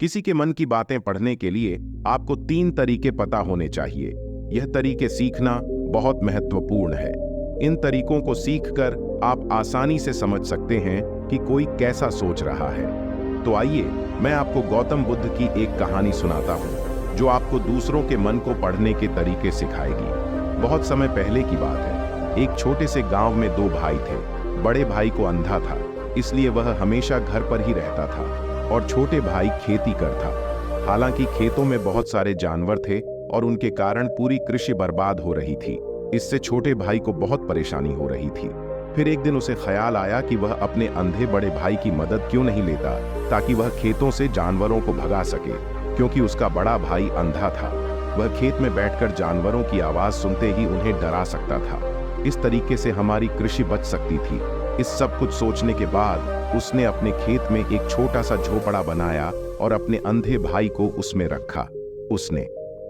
किसी के मन की बातें पढ़ने के लिए आपको 3 तरीके पता होने चाहिए। यह तरीके सीखना बहुत महत्वपूर्ण है। इन तरीकों को सीखकर आप आसानी से समझ सकते हैं कि कोई कैसा सोच रहा है। तो आइए मैं आपको गौतम बुद्ध की एक कहानी सुनाता हूँ जो आपको दूसरों के मन को पढ़ने के तरीके सिखाएगी। बहुत समय पहले की बात है। एक छोटे से गांव में 2 भाई थे। बड़े भाई को अंधा था, इसलिए वह हमेशा घर पर ही रहता था और छोटे भाई खेती करता। हालांकि खेतों में बहुत सारे जानवर थे और उनके कारण पूरी कृषि बर्बाद हो रही थी। इससे छोटे भाई को बहुत परेशानी हो रही थी। फिर एक दिन उसे ख्याल आया कि वह अपने अंधे बड़े भाई की मदद क्यों नहीं लेता ताकि वह खेतों से जानवरों को भगा सके, क्योंकि उसका बड़ा भाई अंधा था। वह खेत में बैठकर जानवरों की आवाज सुनते ही उन्हें डरा सकता था। इस तरीके से हमारी कृषि बच सकती थी। इस सब कुछ सोचने के बाद उसने अपने खेत में एक छोटा सा झोपड़ा बनाया और अपने अंधे भाई को उसमें रखा। उसने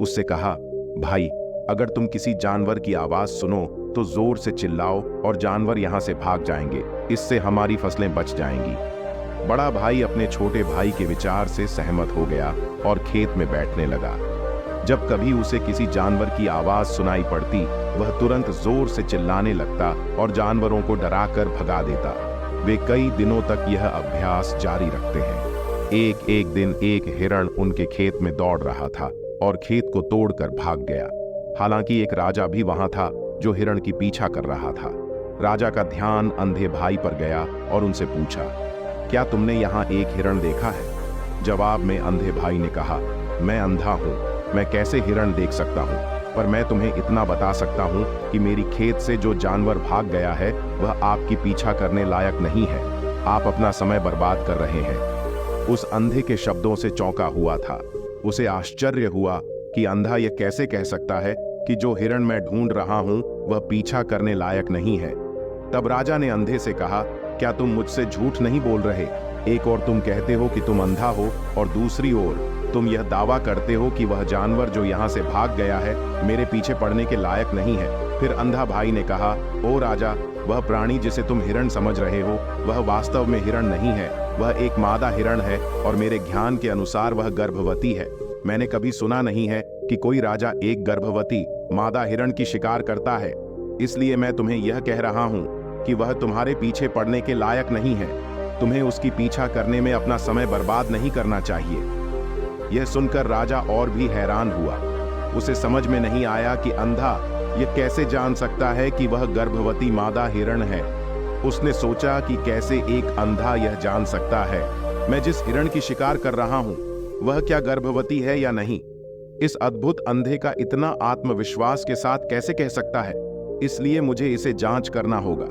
उससे कहा, भाई, अगर तुम किसी जानवर की आवाज सुनो तो जोर से चिल्लाओ और जानवर यहां से भाग जाएंगे। इससे हमारी फसलें बच जाएंगी। बड़ा भाई अपने छोटे भाई के विचार से सहमत हो गया और खेत में बैठने लगा। जब कभी उसे किसी जानवर की आवाज सुनाई पड़ती, वह तुरंत जोर से चिल्लाने लगता और जानवरों को डराकर भगा देता। वे कई दिनों तक यह अभ्यास जारी रखते हैं। एक दिन एक हिरण उनके खेत में दौड़ रहा था और खेत को तोड़कर भाग गया। हालांकि एक राजा भी वहां था जो हिरण की पीछा कर रहा था। राजा का ध्यान अंधे भाई पर गया और उनसे पूछा, क्या तुमने यहाँ एक हिरण देखा है? जवाब में अंधे भाई ने कहा, मैं अंधा हूँ, मैं कैसे हिरण देख सकता हूँ? पर मैं तुम्हें इतना बता सकता हूँ कि मेरी खेत से जो जानवर भाग गया है वह आपकी पीछा करने लायक नहीं है। आप अपना समय बर्बाद कर रहे हैं। उस अंधे के शब्दों से चौंका हुआ था। उसे आश्चर्य हुआ कि अंधा यह कैसे कह सकता है कि जो हिरण मैं ढूंढ रहा हूं वह पीछा करने लायक नहीं है। तब राजा ने अंधे से कहा, क्या तुम मुझसे झूठ नहीं बोल रहे? एक ओर तुम कहते हो कि तुम अंधा हो और दूसरी ओर तुम यह दावा करते हो कि वह जानवर जो यहाँ से भाग गया है मेरे पीछे पड़ने के लायक नहीं है। फिर अंधा भाई ने कहा, ओ राजा, वह प्राणी जिसे तुम हिरण समझ रहे हो वह वास्तव में हिरण नहीं है। वह एक मादा हिरण है और मेरे ज्ञान के अनुसार वह गर्भवती है। मैंने कभी सुना नहीं है कि कोई राजा एक गर्भवती मादा हिरण की शिकार करता है। इसलिए मैं तुम्हें यह कह रहा हूँ कि वह तुम्हारे पीछे पड़ने के लायक नहीं है। तुम्हें उसकी पीछा करने में अपना समय बर्बाद नहीं करना चाहिए। यह सुनकर राजा और भी हैरान हुआ। उसे समझ में नहीं आया कि अंधा यह कैसे जान सकता है कि वह गर्भवती मादा हिरण है। उसने सोचा कि कैसे एक अंधा यह जान सकता है मैं जिस हिरण की शिकार कर रहा हूं वह क्या गर्भवती है या नहीं। इस अद्भुत अंधे का इतना आत्मविश्वास के साथ कैसे कह सकता है? इसलिए मुझे इसे जांच करना होगा।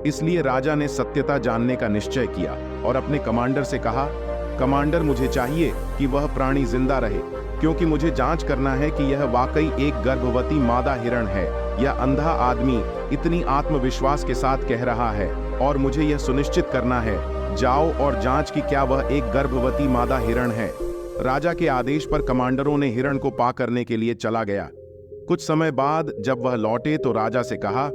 इसलिए राजा ने सत्यता जानने का निश्चय किया और अपने कमांडर से कहा, कमांडर, मुझे चाहिए कि वह प्राणी जिंदा रहे, क्योंकि मुझे जांच करना है कि यह वाकई एक गर्भवती मादा हिरण है। यह अंधा आदमी इतनी आत्मविश्वास के साथ कह रहा है और मुझे यह सुनिश्चित करना है। जाओ और जांच कि क्या वह एक गर्भवती मादा हिरण है। राजा के आदेश पर कमांडरों ने हिरण को पा करने के लिए चला गया। कुछ समय बाद जब वह लौटे तो राजा से कहा,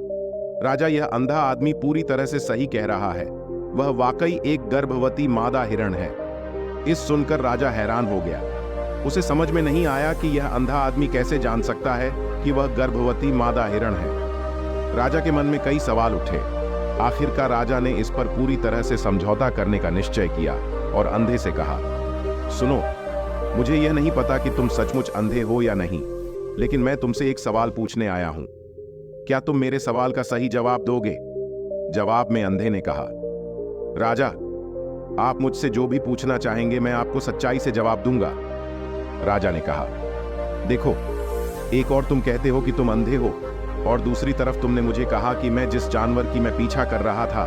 राजा, यह अंधा आदमी पूरी तरह से सही कह रहा है। वह वाकई एक गर्भवती मादा हिरण है। इस सुनकर राजा हैरान हो गया। उसे समझ में नहीं आया कि यह अंधा आदमी कैसे जान सकता है कि वह गर्भवती मादा हिरण है। राजा के मन में कई सवाल उठे। आखिरकार राजा ने इस पर पूरी तरह से समझौता करने का निश्चय किया और अंधे से कहा, सुनो, मुझे यह नहीं पता कि तुम सचमुच अंधे हो या नहीं, लेकिन मैं तुमसे एक सवाल पूछने आया हूं। क्या तुम मेरे सवाल का सही जवाब दोगे? जवाब में अंधे ने कहा, राजा, आप मुझसे जो भी पूछना चाहेंगे मैं आपको सच्चाई से जवाब दूंगा। राजा ने कहा, देखो, एक और तुम कहते हो कि तुम अंधे हो और दूसरी तरफ तुमने मुझे कहा कि मैं जिस जानवर की मैं पीछा कर रहा था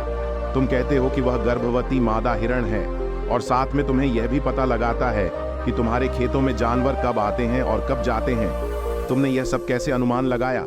तुम कहते हो कि वह गर्भवती मादा हिरण है, और साथ में तुम्हें यह भी पता लगाता है कि तुम्हारे खेतों में जानवर कब आते हैं और कब जाते हैं। तुमने यह सब कैसे अनुमान लगाया?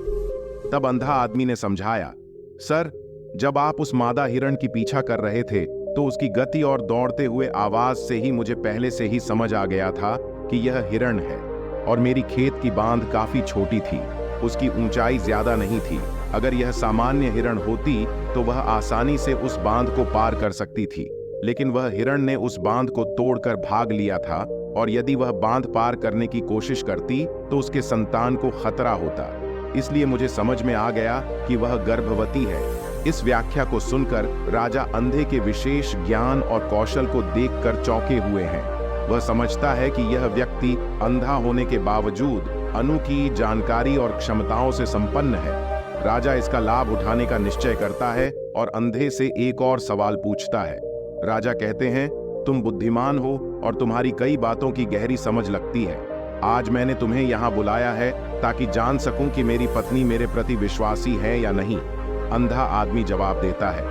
तब अंधा आदमी ने समझाया, सर, जब आप उस मादा हिरण की पीछा कर रहे थे तो उसकी गति और दौड़ते हुए आवाज से ही मुझे पहले से ही समझ आ गया था कि यह हिरण है। और मेरी खेत की बांध काफी छोटी थी, उसकी ऊंचाई ज्यादा नहीं थी। अगर यह सामान्य हिरण होती तो वह आसानी से उस बांध को पार कर सकती थी, लेकिन वह हिरण ने उस बांध को तोड़कर भाग लिया था और यदि वह बांध पार करने की कोशिश करती तो उसके संतान को खतरा होता। इसलिए मुझे समझ में आ गया कि वह गर्भवती है। इस व्याख्या को सुनकर राजा अंधे के विशेष ज्ञान और कौशल को देखकर चौंके हुए हैं। वह समझता है कि यह व्यक्ति अंधा होने के बावजूद अनोखी जानकारी और क्षमताओं से संपन्न है। राजा इसका लाभ उठाने का निश्चय करता है और अंधे से एक और सवाल पूछता है। राजा कहते हैं, तुम बुद्धिमान हो और तुम्हारी कई बातों की गहरी समझ लगती है। आज मैंने तुम्हें यहाँ बुलाया है ताकि जान सकूं कि मेरी पत्नी मेरे प्रति विश्वासी है या नहीं। अंधा आदमी जवाब देता है,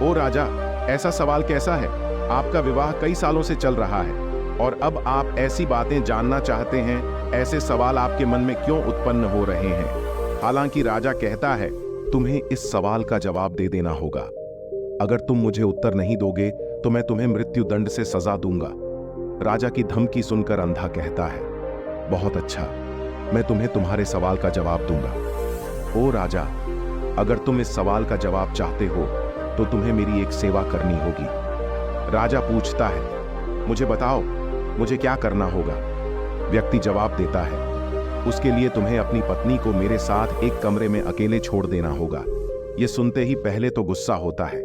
ओ राजा, ऐसा सवाल कैसा है? आपका विवाह कई सालों से चल रहा है और अब आप ऐसी बातें जानना चाहते हैं। ऐसे सवाल आपके मन में क्यों उत्पन्न हो रहे हैं? हालांकि राजा कहता है, तुम्हें इस सवाल का जवाब दे देना होगा। अगर तुम मुझे उत्तर नहीं दोगे तो मैं तुम्हें मृत्यु दंड से सजा दूंगा। राजा की धमकी सुनकर अंधा कहता है, बहुत अच्छा, मैं तुम्हें तुम्हारे सवाल का जवाब दूंगा। ओ राजा, अगर तुम इस सवाल का जवाब चाहते हो तो तुम्हें मेरी एक सेवा करनी होगी। राजा पूछता है, मुझे बताओ, मुझे क्या करना होगा? व्यक्ति जवाब देता है, उसके लिए तुम्हें अपनी पत्नी को मेरे साथ एक कमरे में अकेले छोड़ देना होगा। यह सुनते ही पहले तो गुस्सा होता है,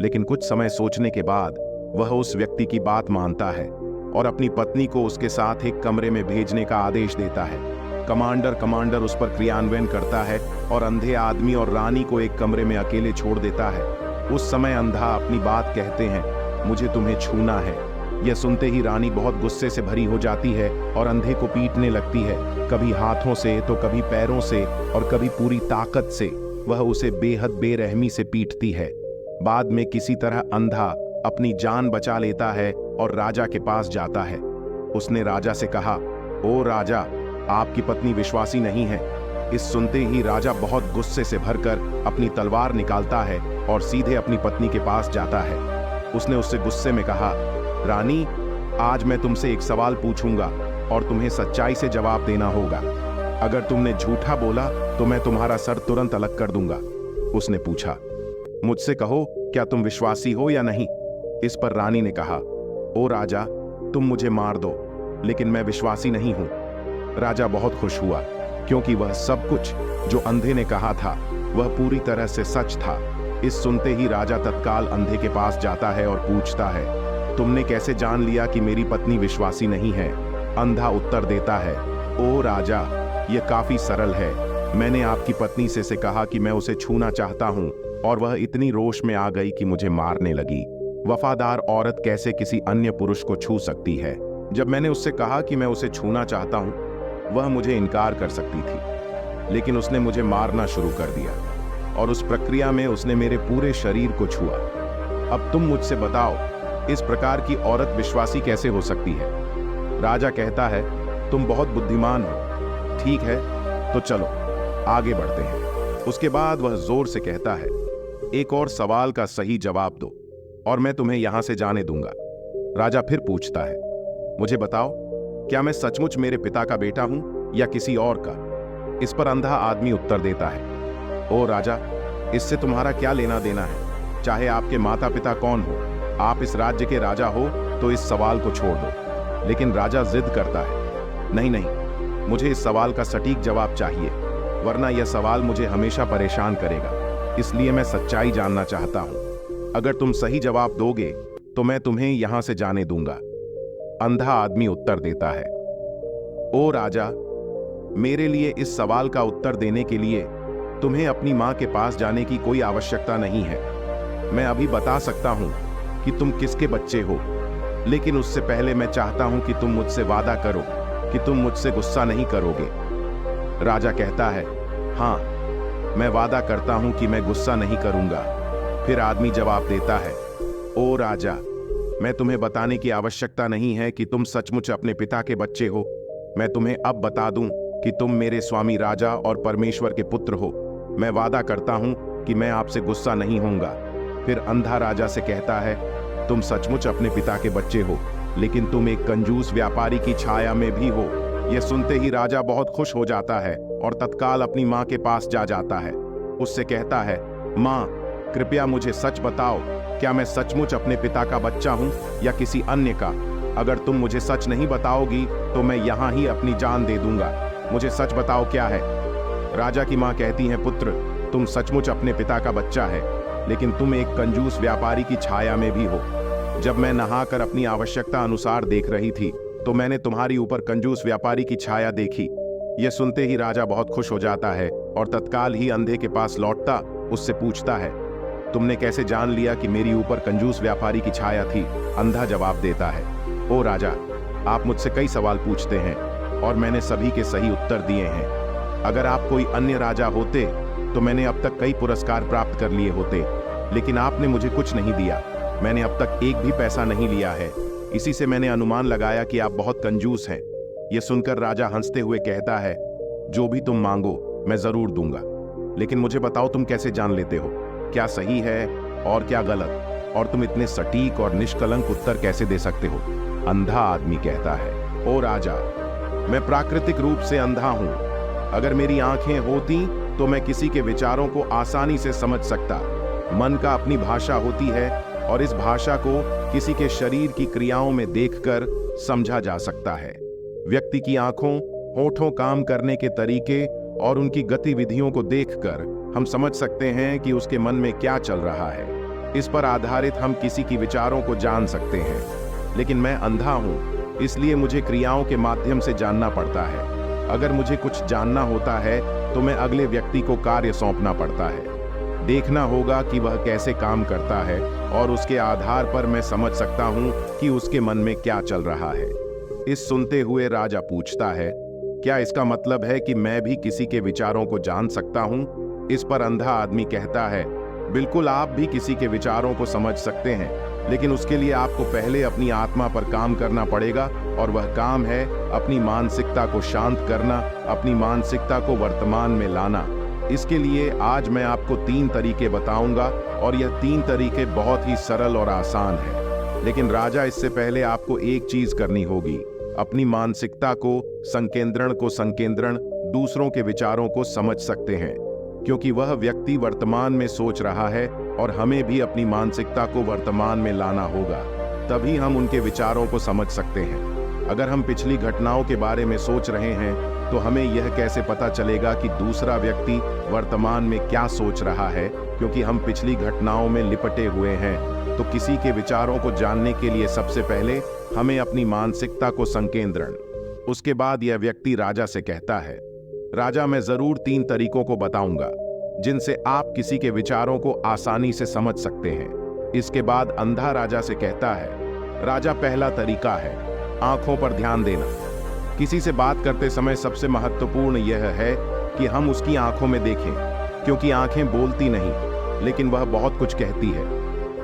लेकिन कुछ समय सोचने के बाद वह उस व्यक्ति की बात मानता है और अपनी पत्नी को उसके साथ एक कमरे में भेजने का आदेश देता है। कमांडर उस पर क्रियान्वयन करता है और अंधे आदमी और रानी को एक कमरे में अकेले छोड़ देता है। उस समय अंधा अपनी बात कहते हैं, मुझे तुम्हें छूना है। यह सुनते ही रानी बहुत गुस्से से भरी हो जाती है और अंधे को पीटने लगती है, कभी हाथों से तो कभी पैरों से और कभी पूरी ताकत से। वह उसे बेहद बेरहमी से पीटती है। बाद में किसी तरह अंधा अपनी जान बचा लेता है और राजा के पास जाता है। उसने राजा से कहा, ओ राजा, आपकी पत्नी विश्वासी नहीं है। इस सुनते ही राजा बहुत गुस्से से भरकर अपनी तलवार निकालता है और सीधे अपनी पत्नी के पास जाता है। उसने उससे गुस्से में कहा, रानी, आज मैं तुमसे एक सवाल पूछूंगा और तुम्हें सच्चाई से जवाब देना होगा। अगर तुमने झूठा बोला तो मैं तुम्हारा सर तुरंत अलग कर दूंगा। उसने पूछा, मुझसे कहो, क्या तुम विश्वासी हो या नहीं? इस पर रानी ने कहा, ओ राजा, तुम मुझे मार दो, लेकिन मैं विश्वासी नहीं हूं। राजा बहुत खुश हुआ, क्योंकि वह सब कुछ जो अंधे ने कहा था वह पूरी तरह से सच था। इस सुनते ही राजा तत्काल अंधे के पास जाता है और पूछता है, तुमने कैसे जान लिया कि मेरी पत्नी विश्वासी नहीं है? अंधा उत्तर देता है, ओ राजा, यह काफी सरल है। मैंने आपकी पत्नी से कहा कि मैं उसे छूना चाहता हूं और वह इतनी रोष में आ गई कि मुझे मारने लगी। वफादार औरत कैसे किसी अन्य पुरुष को छू सकती है? जब मैंने उससे कहा कि मैं उसे छूना चाहता हूं, वह मुझे इनकार कर सकती थी, लेकिन उसने मुझे मारना शुरू कर दिया और उस प्रक्रिया में उसने मेरे पूरे शरीर को छुआ। अब तुम मुझसे बताओ, इस प्रकार की औरत विश्वासी कैसे हो सकती है? राजा कहता है, तुम बहुत बुद्धिमान हो। ठीक है, तो चलो आगे बढ़ते हैं। उसके बाद वह जोर से कहता है, एक और सवाल का सही जवाब दो और मैं तुम्हें यहां से जाने दूंगा। राजा फिर पूछता है, मुझे बताओ, क्या मैं सचमुच मेरे पिता का बेटा हूं या किसी और का? इस पर अंधा आदमी उत्तर देता है, ओ राजा, इससे तुम्हारा क्या लेना देना है? चाहे आपके माता पिता कौन हो, आप इस राज्य के राजा हो तो इस सवाल को छोड़ दो। लेकिन राजा जिद करता है, नहीं नहीं, मुझे इस सवाल का सटीक जवाब चाहिए, वरना यह सवाल मुझे हमेशा परेशान करेगा। इसलिए मैं सच्चाई जानना चाहता हूं। अगर तुम सही जवाब दोगे तो मैं तुम्हें यहां से जाने दूंगा। अंधा आदमी उत्तर देता है, ओ राजा, मेरे लिए इस सवाल का उत्तर देने के लिए तुम्हें अपनी मां के पास जाने की कोई आवश्यकता नहीं है। मैं अभी बता सकता हूं कि तुम किसके बच्चे हो, लेकिन उससे पहले मैं चाहता हूं कि तुम मुझसे वादा करो कि तुम मुझसे गुस्सा नहीं करोगे। राजा कहता है, हां, मैं वादा करता हूं कि मैं गुस्सा नहीं करूंगा। फिर आदमी जवाब देता है, ओ राजा, मैं तुम्हें बताने की आवश्यकता नहीं है कि तुम सचमुच अपने पिता के बच्चे हो। मैं तुम्हें अब बता दूं कि तुम मेरे स्वामी राजा और परमेश्वर के पुत्र हो। मैं वादा करता हूं कि मैं आपसे गुस्सा नहीं होऊंगा। फिर अंधा राजा से कहता है, तुम सचमुच अपने पिता के बच्चे हो, लेकिन तुम एक कंजूस व्यापारी की छाया में भी हो। यह सुनते ही राजा बहुत खुश हो जाता है और तत्काल अपनी मां के पास जा जाता है। उससे कहता है, मां, कृपया मुझे सच बताओ, क्या मैं सचमुच अपने पिता का बच्चा हूं या किसी अन्य का? अगर तुम मुझे सच नहीं बताओगी तो मैं यहाँ ही अपनी जान दे दूंगा। मुझे सच बताओ क्या है। राजा की माँ कहती है, पुत्र तुम सचमुच अपने पिता का बच्चा है, लेकिन तुम एक कंजूस व्यापारी की छाया में भी हो। जब मैं नहाकर अपनी आवश्यकता अनुसार देख रही थी तो मैंने तुम्हारी ऊपर कंजूस व्यापारी की छाया देखी। यह सुनते ही राजा बहुत खुश हो जाता है और तत्काल ही अंधे के पास लौटता उससे पूछता है, तुमने कैसे जान लिया कि मेरी ऊपर कंजूस व्यापारी की छाया थी? अंधा जवाब देता है, ओ राजा, आप मुझसे कई सवाल पूछते हैं और मैंने सभी के सही उत्तर दिए हैं। अगर आप कोई अन्य राजा होते तो मैंने अब तक कई पुरस्कार प्राप्त कर लिए होते, लेकिन आपने मुझे कुछ नहीं दिया। मैंने अब तक एक भी पैसा नहीं लिया है। इसी से मैंने अनुमान लगाया कि आप बहुत कंजूस हैं। यह सुनकर राजा हंसते हुए कहता है, जो भी तुम मांगो मैं जरूर दूंगा, लेकिन मुझे बताओ तुम कैसे जान लेते हो क्या सही है और क्या गलत, और तुम इतने सटीक और निष्कलंक उत्तर कैसे दे सकते हो? अंधा आदमी कहता है, ओ राजा, मैं प्राकृतिक रूप से अंधा हूं। अगर मेरी आंखें होती तो मैं किसी के विचारों को आसानी से समझ सकता। मन का अपनी भाषा होती है और इस भाषा को किसी के शरीर की क्रियाओं में देखकर समझा जा सकता है। व्यक्ति की आंखों, होठों, काम करने के तरीके और उनकी गतिविधियों को देखकर हम समझ सकते हैं कि उसके मन में क्या चल रहा है। इस पर आधारित हम किसी की विचारों को जान सकते हैं, लेकिन मैं अंधा हूं, इसलिए मुझे क्रियाओं के माध्यम से जानना पड़ता है। अगर मुझे कुछ जानना होता है तो मैं अगले व्यक्ति को कार्य सौंपना पड़ता है। देखना होगा कि वह कैसे काम करता है और उसके आधार पर मैं समझ सकता हूं कि उसके मन में क्या चल रहा है। इस सुनते हुए राजा पूछता है, क्या इसका मतलब है कि मैं भी किसी के विचारों को जान सकता हूं? इस पर अंधा आदमी कहता है, बिल्कुल, आप भी किसी के विचारों को समझ सकते हैं, लेकिन उसके लिए आपको पहले अपनी आत्मा पर काम करना पड़ेगा, और वह काम है अपनी मानसिकता को शांत करना, अपनी मानसिकता को वर्तमान में लाना। इसके लिए आज मैं आपको 3 तरीके बताऊंगा और यह 3 तरीके बहुत ही सरल और आसान हैं। लेकिन राजा, इससे पहले आपको एक चीज करनी होगी, अपनी मानसिकता को संकेंद्रण दूसरों के विचारों को समझ सकते हैं, क्योंकि वह व्यक्ति वर्तमान में सोच रहा है और हमें भी अपनी मानसिकता को वर्तमान में लाना होगा, तभी हम उनके विचारों को समझ सकते हैं। अगर हम पिछली घटनाओं के बारे में सोच रहे हैं तो हमें यह कैसे पता चलेगा कि दूसरा व्यक्ति वर्तमान में क्या सोच रहा है, क्योंकि हम पिछली घटनाओं में लिपटे हुए हैं। तो किसी के विचारों को जानने के लिए सबसे पहले हमें अपनी मानसिकता को संकेंद्रण। उसके बाद यह व्यक्ति राजा से कहता है, राजा, मैं जरूर 3 तरीकों को बताऊंगा जिनसे आप किसी के विचारों को आसानी से समझ सकते हैं। इसके बाद अंधा राजा से कहता है, राजा, पहला तरीका है आंखों पर ध्यान देना। किसी से बात करते समय सबसे महत्वपूर्ण यह है कि हम उसकी आंखों में देखें, क्योंकि आंखें बोलती नहीं, लेकिन वह बहुत कुछ कहती है।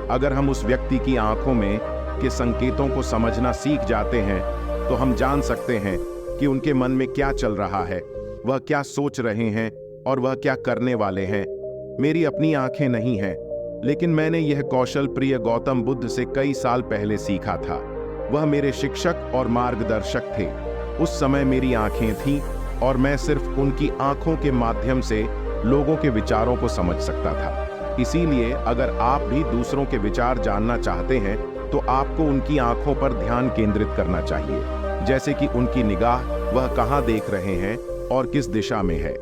अगर हम उस व्यक्ति की आंखों में के संकेतों को समझना सीख जाते हैं तो हम जान सकते हैं कि उनके मन में क्या चल रहा है, वह क्या सोच रहे हैं और वह क्या करने वाले हैं। मेरी अपनी आंखें नहीं हैं, लेकिन मैंने यह कौशल प्रिय गौतम बुद्ध से कई साल पहले सीखा था। वह मेरे शिक्षक और मार्गदर्शक थे। उस समय मेरी आंखें थीं और मैं सिर्फ उनकी आंखों के माध्यम से लोगों के विचारों को समझ सकता था। इसीलिए अगर आप भी दूसरों के विचार जानना चाहते हैं तो आपको उनकी आंखों पर ध्यान केंद्रित करना चाहिए, जैसे कि उनकी निगाह, वह कहां देख रहे हैं और किस दिशा में है।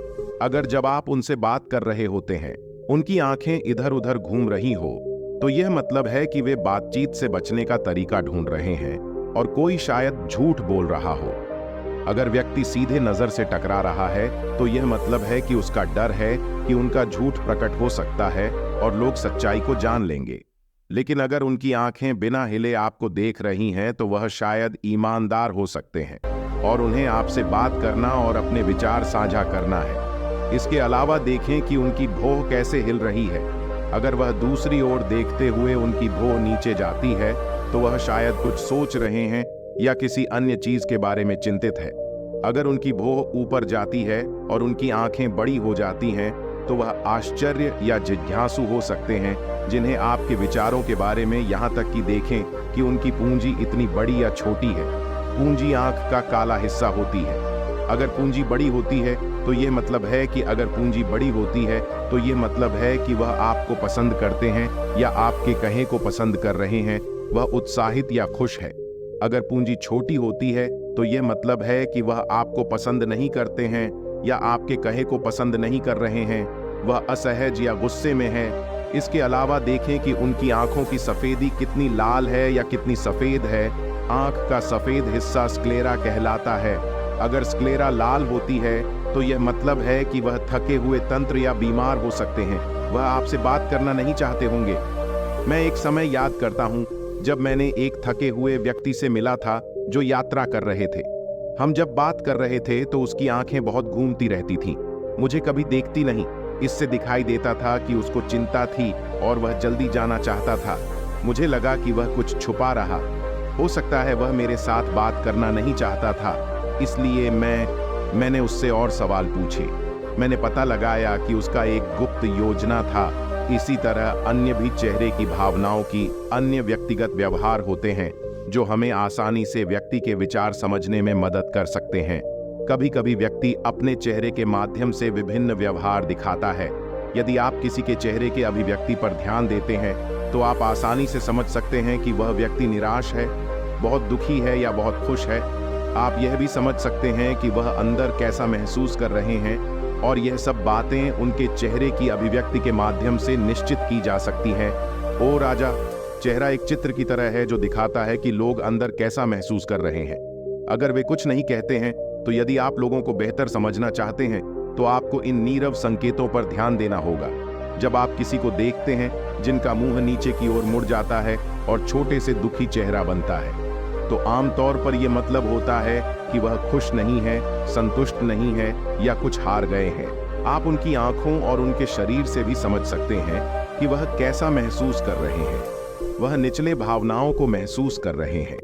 अगर जब आप उनसे बात कर रहे होते हैं उनकी आंखें इधर उधर घूम रही हो तो यह मतलब है कि वे बातचीत से बचने का तरीका ढूंढ रहे हैं और कोई शायद झूठ बोल रहा हो। अगर व्यक्ति सीधे नजर से टकरा रहा है तो यह मतलब है कि उसका डर है कि उनका झूठ प्रकट हो सकता है और लोग सच्चाई को जान लेंगे। लेकिन अगर उनकी आंखें बिना हिले आपको देख रही हैं तो वह शायद ईमानदार हो सकते हैं और उन्हें आपसे बात करना और अपने विचार साझा करना है। इसके अलावा देखें कि उनकी भौं कैसे हिल रही है। अगर वह दूसरी ओर देखते हुए उनकी भौं नीचे जाती है तो वह शायद कुछ सोच रहे हैं या किसी अन्य चीज के बारे में चिंतित है। अगर उनकी भौं ऊपर जाती है और उनकी आंखें बड़ी हो जाती हैं तो वह आश्चर्य या जिज्ञासु हो सकते हैं, जिन्हें आपके विचारों के बारे में यहाँ तक कि देखें कि उनकी पूंजी इतनी बड़ी या छोटी है। पूंजी आंख का काला हिस्सा होती है। अगर पूंजी बड़ी होती है तो यह मतलब है कि अगर पूंजी बड़ी होती है तो यह मतलब है कि वह आपको पसंद करते हैं या आपके कहे को पसंद कर रहे हैं। वह उत्साहित या खुश है। अगर पूंजी छोटी होती है तो यह मतलब है कि वह आपको पसंद नहीं करते हैं या आपके कहे को पसंद नहीं कर रहे हैं, वह असहज या गुस्से में है। इसके अलावा देखें कि उनकी आंखों की सफेदी कितनी लाल है या कितनी सफेद है। आंख का सफेद हिस्सा स्क्लेरा कहलाता है। अगर स्क्लेरा लाल होती है तो यह मतलब है कि वह थके हुए तंत्र या बीमार हो सकते हैं। वह आपसे बात करना नहीं चाहते होंगे। मैं एक समय याद करता हूं जब मैंने एक थके हुए व्यक्ति से मिला था जो यात्रा कर रहे थे। हम जब बात कर रहे थे तो उसकी आंखें बहुत घूमती रहती थीं। मुझे कभी देखती नहीं। इससे दिखाई देता था कि उसको चिंता थी और वह जल्दी जाना चाहता था। मुझे लगा कि वह कुछ छुपा रहा। हो सकता है वह मेरे साथ बात करना नहीं चाहता था, इसलिए मैंने उससे और सवाल पूछे। मैंने पता लगाया कि उसका एक गुप्त योजना था। इसी तरह अन्य भी चेहरे की भावनाओं की अन्य व्यक्तिगत व्यवहार होते हैं जो हमें आसानी से व्यक्ति के विचार समझने में मदद कर सकते हैं। कभी कभी व्यक्ति अपने चेहरे के माध्यम से विभिन्न व्यवहार दिखाता है। यदि आप किसी के चेहरे के अभिव्यक्ति पर ध्यान देते हैं तो आप आसानी से समझ सकते हैं कि वह व्यक्ति निराश है, बहुत दुखी है या बहुत खुश है। आप यह भी समझ सकते हैं कि वह अंदर कैसा महसूस कर रहे हैं, और यह सब बातें उनके चेहरे की अभिव्यक्ति के माध्यम से निश्चित की जा सकती हैं। ओ राजा, चेहरा एक चित्र की तरह है जो दिखाता है कि लोग अंदर कैसा महसूस कर रहे हैं। अगर वे कुछ नहीं कहते हैं तो यदि आप लोगों को बेहतर समझना चाहते हैं तो आपको इन नीरव संकेतों पर ध्यान देना होगा। जब आप किसी को देखते हैं जिनका मुंह नीचे की ओर मुड़ जाता है और छोटे से दुखी चेहरा बनता है, तो आमतौर पर यह मतलब होता है कि वह खुश नहीं है, संतुष्ट नहीं है या कुछ हार गए हैं। आप उनकी आंखों और उनके शरीर से भी समझ सकते हैं कि वह कैसा महसूस कर रहे हैं। वह निचले भावनाओं को महसूस कर रहे हैं।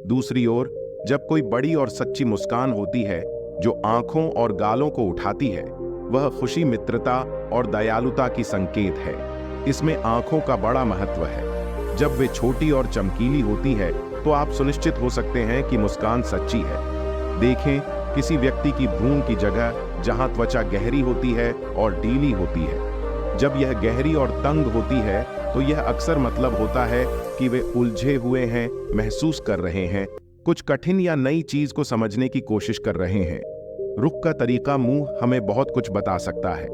दूसरी ओर, जब कोई बड़ी और सच्ची मुस्कान होती है जो आंखों और गालों को उठाती है, वह खुशी, मित्रता और दयालुता की संकेत है। इसमें आंखों का बड़ा महत्व है। जब वे छोटी और चमकीली होती है तो आप सुनिश्चित हो सकते हैं कि मुस्कान सच्ची है। देखें, किसी व्यक्ति की भ्रूण की जगह जहां त्वचा गहरी होती है और ढीली होती है। जब यह गहरी और तंग होती है तो यह अक्सर मतलब होता है कि वे उलझे हुए हैं, महसूस कर रहे हैं, कुछ कठिन या नई चीज को समझने की कोशिश कर रहे हैं। रुख का तरीका मुंह हमें बहुत कुछ बता सकता है।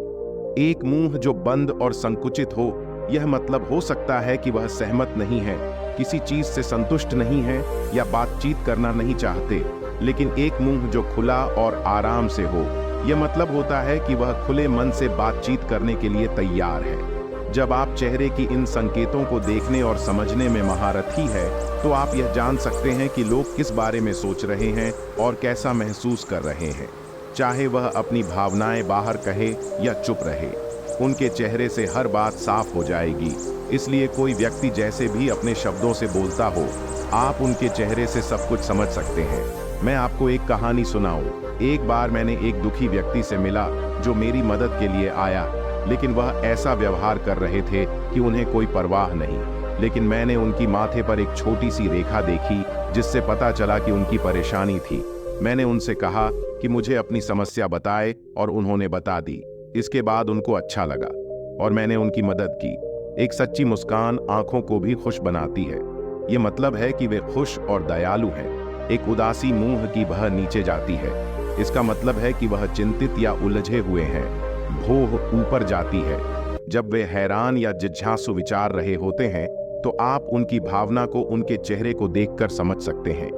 एक मुंह जो बंद और संकुचित हो, यह मतलब हो सकता है कि वह सहमत नहीं है, किसी चीज से संतुष्ट नहीं है या बातचीत करना नहीं चाहते। लेकिन एक मुंह जो खुला और आराम से हो, यह मतलब होता है कि वह खुले मन से बातचीत करने के लिए तैयार है। जब आप चेहरे की इन संकेतों को देखने और समझने में महारथी है तो आप यह जान सकते हैं कि लोग किस बारे में सोच रहे हैं और कैसा महसूस कर रहे हैं। चाहे वह अपनी भावनाएं बाहर कहे या चुप रहे, उनके चेहरे से हर बात साफ हो जाएगी। इसलिए कोई व्यक्ति जैसे भी अपने शब्दों से बोलता हो, आप उनके चेहरे से सब कुछ समझ सकते हैं। मैं आपको एक कहानी सुनाऊं। एक बार मैंने एक दुखी व्यक्ति से मिला जो मेरी मदद के लिए आया, लेकिन वह ऐसा व्यवहार कर रहे थे कि उन्हें कोई परवाह नहीं। लेकिन मैंने उनकी माथे पर एक छोटी सी रेखा देखी जिससे पता चला कि उनकी परेशानी थी। मैंने उनसे कहा कि मुझे अपनी समस्या बताए और उन्होंने बता दी। इसके बाद उनको अच्छा लगा और मैंने उनकी मदद की। एक सच्ची मुस्कान आंखों को भी खुश बनाती है। ये मतलब है कि वे खुश और दयालु हैं। एक उदासी मुंह की भह नीचे जाती है, इसका मतलब है कि वह चिंतित या उलझे हुए हैं। भौं ऊपर जाती है। जब वे हैरान या जिज्ञासु विचार रहे होते हैं तो आप उनकी भावना को उनके चेहरे को देखकर समझ सकते हैं।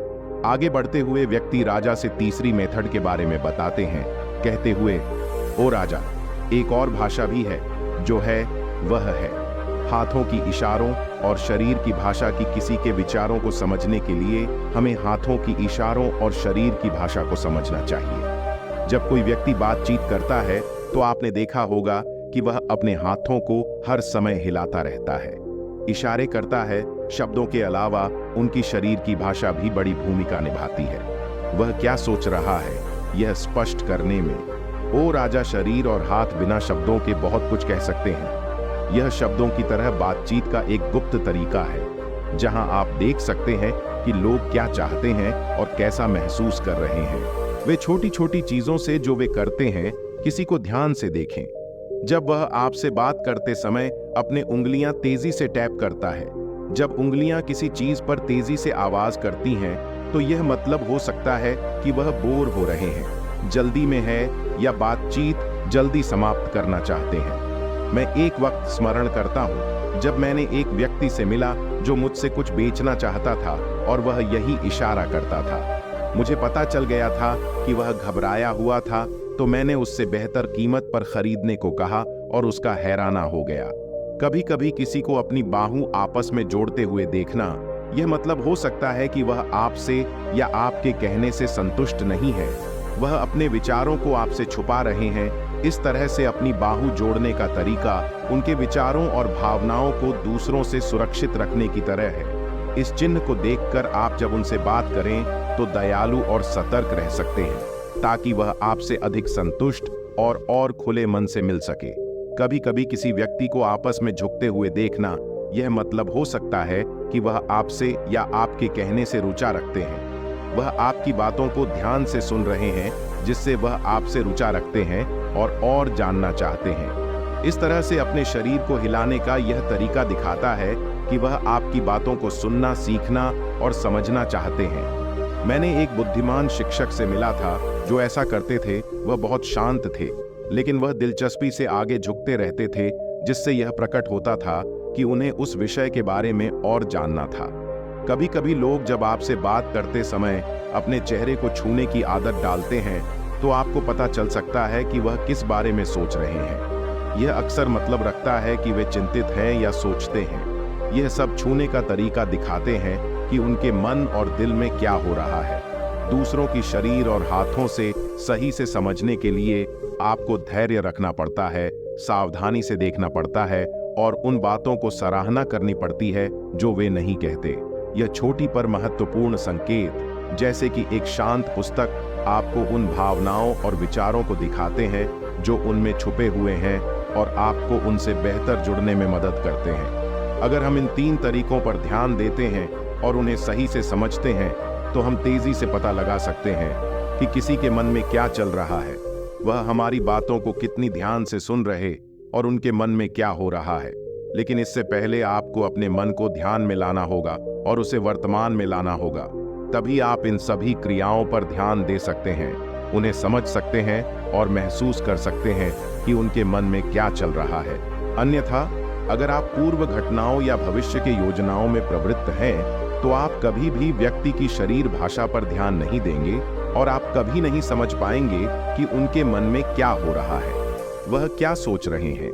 आगे बढ़ते हुए व्यक्ति राजा से तीसरी मेथड के बारे में बताते हैं, कहते हुए, ओ राजा, एक और भाषा भी है, जो है वह है हाथों की इशारों और शरीर की भाषा की। किसी के विचारों को समझने के लिए हमें हाथों की इशारों और शरीर की भाषा को समझना चाहिए। जब कोई व्यक्ति बातचीत करता है तो आपने देखा होगा कि वह अपने हाथों को हर समय हिलाता रहता है, इशारे करता है। शब्दों के अलावा उनकी शरीर की भाषा भी बड़ी भूमिका निभाती है। वह क्या सोच रहा है यह स्पष्ट करने में। ओ राजा, शरीर और हाथ बिना शब्दों के बहुत कुछ कह सकते हैं। यह शब्दों की तरह बातचीत का एक गुप्त तरीका है, जहां आप देख सकते हैं कि लोग क्या चाहते हैं और कैसा महसूस कर रहे हैं। वे छोटी छोटी चीजों से जो वे करते हैं, किसी को ध्यान से देखें। जब वह आपसे बात करते समय अपने उंगलियां तेजी से टैप करता है, जब उंगलियां किसी चीज पर तेजी से आवाज करती हैं, तो यह मतलब हो सकता है कि वह बोर हो रहे हैं, जल्दी में है या बातचीत जल्दी समाप्त करना चाहते हैं। मैं एक वक्त स्मरण करता हूँ जब मैंने एक व्यक्ति से मिला जो मुझसे कुछ बेचना चाहता था और वह यही इशारा करता था। मुझे पता चल गया था कि वह घबराया हुआ था, तो मैंने उससे बेहतर कीमत पर खरीदने को कहा और उसका हैराना हो गया। कभी कभी किसी को अपनी बाहों आपस में जोड़ते हुए देखना, यह मतलब हो सकता है कि वह आपसे या आपके कहने से संतुष्ट नहीं है। वह अपने विचारों को आपसे छुपा रहे हैं। इस तरह से अपनी बाहु जोड़ने का तरीका उनके विचारों और भावनाओं को दूसरों से सुरक्षित रखने की तरह है। इस चिन्ह को देखकर आप जब उनसे बात करें तो दयालु और सतर्क रह सकते हैं, ताकि वह आपसे अधिक संतुष्ट और खुले मन से मिल सके। कभी कभी किसी व्यक्ति को आपस में झुकते हुए देखना, यह मतलब हो सकता है कि वह आपसे या आपके कहने से रुचि रखते हैं। वह आपकी बातों को ध्यान से सुन रहे हैं, जिससे वह आपसे रुचि रखते हैं और जानना चाहते हैं। इस तरह से अपने शरीर को हिलाने का यह तरीका दिखाता है कि वह आपकी बातों को सुनना, सीखना और समझना चाहते हैं। मैंने एक बुद्धिमान शिक्षक से मिला था जो ऐसा करते थे। वह बहुत शांत थे, लेकिन वह दिलचस्पी से आगे झुकते रहते थे, जिससे यह प्रकट होता था कि उन्हें उस विषय के बारे में और जानना था। कभी कभी लोग जब आपसे बात करते समय अपने चेहरे को छूने की आदत डालते हैं, तो आपको पता चल सकता है कि वह किस बारे में सोच रहे हैं। यह अक्सर मतलब रखता है कि वे चिंतित हैं या सोचते हैं। यह सब छूने का तरीका दिखाते हैं कि उनके मन और दिल में क्या हो रहा है। दूसरों की शरीर और हाथों से सही से समझने के लिए आपको धैर्य रखना पड़ता है, सावधानी से देखना पड़ता है और उन बातों को सराहना करनी पड़ती है जो वे नहीं कहते। यह छोटी पर महत्वपूर्ण संकेत, जैसे कि एक शांत पुस्तक, आपको उन भावनाओं और विचारों को दिखाते हैं जो उनमें छुपे हुए हैं और आपको उनसे बेहतर जुड़ने में मदद करते हैं। अगर हम इन 3 तरीकों पर ध्यान देते हैं और उन्हें सही से समझते हैं, तो हम तेजी से पता लगा सकते हैं कि किसी के मन में क्या चल रहा है, वह हमारी बातों को कितनी ध्यान से सुन रहे और उनके मन में क्या हो रहा है। लेकिन इससे पहले आपको अपने मन को ध्यान में लाना होगा और उसे वर्तमान में लाना होगा। तभी आप इन सभी क्रियाओं पर ध्यान दे सकते हैं, उन्हें समझ सकते हैं और महसूस कर सकते हैं कि उनके मन में क्या चल रहा है। अन्यथा, अगर आप पूर्व घटनाओं या भविष्य के योजनाओं में प्रवृत्त हैं, तो आप कभी भी व्यक्ति की शरीर भाषा पर ध्यान नहीं देंगे और आप कभी नहीं समझ पाएंगे कि उनके मन में क्या हो रहा है, वह क्या सोच रहे हैं।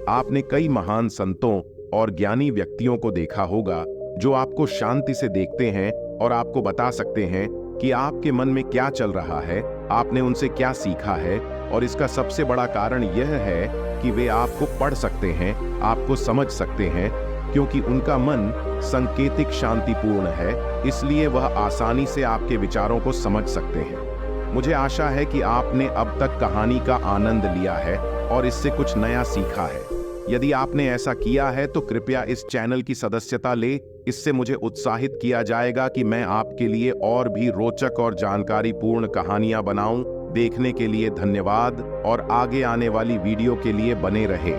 आपने कई महान संतों और ज्ञानी व्यक्तियों को देखा होगा जो आपको शांति से देखते हैं और आपको बता सकते हैं कि आपके मन में क्या चल रहा है, आपने उनसे क्या सीखा है। और इसका सबसे बड़ा कारण यह है कि वे आपको पढ़ सकते हैं, आपको समझ सकते हैं, क्योंकि उनका मन सांकेतिक शांतिपूर्ण है, इसलिए वह आसानी से आपके विचारों को समझ सकते हैं। मुझे आशा है कि आपने अब तक कहानी का आनंद लिया है और इससे कुछ नया सीखा है। यदि आपने ऐसा किया है तो कृपया इस चैनल की सदस्यता ले। इससे मुझे उत्साहित किया जाएगा कि मैं आपके लिए और भी रोचक और जानकारीपूर्ण कहानियां बनाऊं। देखने के लिए धन्यवाद और आगे आने वाली वीडियो के लिए बने रहे।